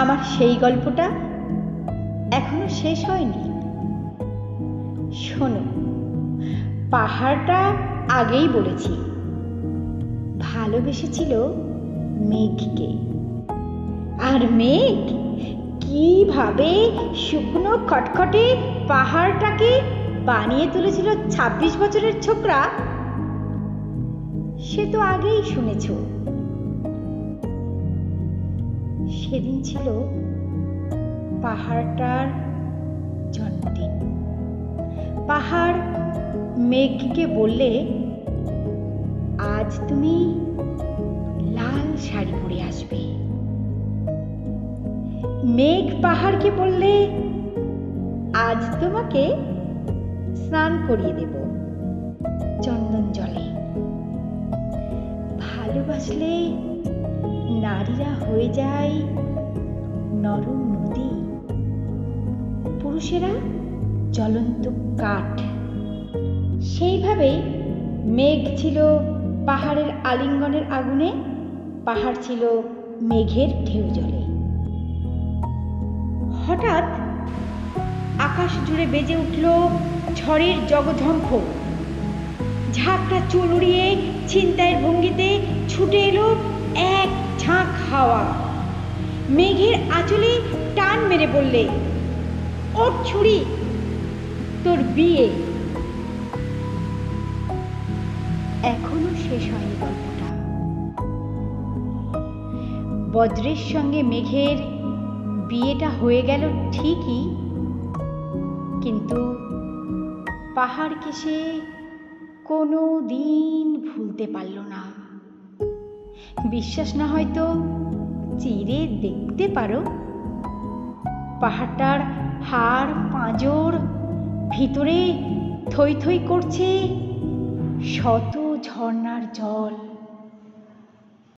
আমার সেই গল্পটা এখনো শেষ হয়নি। শোনো, পাহাড়টা আগেই বলেছি ভালোবেসেছিল মেঘকে, আর মেঘ কিভাবে শুকনো খটখটে পাহাড়টাকে বানিয়ে তুলেছিল 26 বছরের ছোকরা, সে তো আগেই শুনেছ। সেদিন ছিল পাহাড়টার জন্মদিন। পাহাড় মেঘকে বললে, আজ তুমি লাল শাড়ি পরে আসবে। মেঘ পাহাড়কে বললে, আজ তোমাকে স্নান করিয়ে দেব চন্দন জলে। ভালোবাসলে নারীরা হয়ে যায় নরম নদী, পুরুষেরা জ্বলন্ত কাঠ। সেইভাবে মেঘ ছিল পাহাড়ের আলিঙ্গনের আগুনে, পাহাড় ছিল মেঘের ঢেউ জলে। হঠাৎ আকাশ জুড়ে বেজে উঠল ঝড়ের জগঝম্প। ঝাঁকটা চুল উড়িয়ে ছিনতাইয়ের ভঙ্গিতে ছুটে এলো এক ঝাঁক হাওয়া। মেঘের আঁচলে টান মেরে বললে, ওঠ ছুরি, তোর বিয়ে। এখনো শেষ হয়নি গল্পটা। বজ্রের সঙ্গে মেঘের বিয়েটা হয়ে গেল ঠিকই, কিন্তু পাহাড়কে সে কোনো দিন ভুলতে পারল না। বিশ্বাস না হয়তো চিরে দেখতে পারো। পাহাড়টার হাড় পাঁজর ভিতরে থই থই করছে শত ঝর্ণার জল।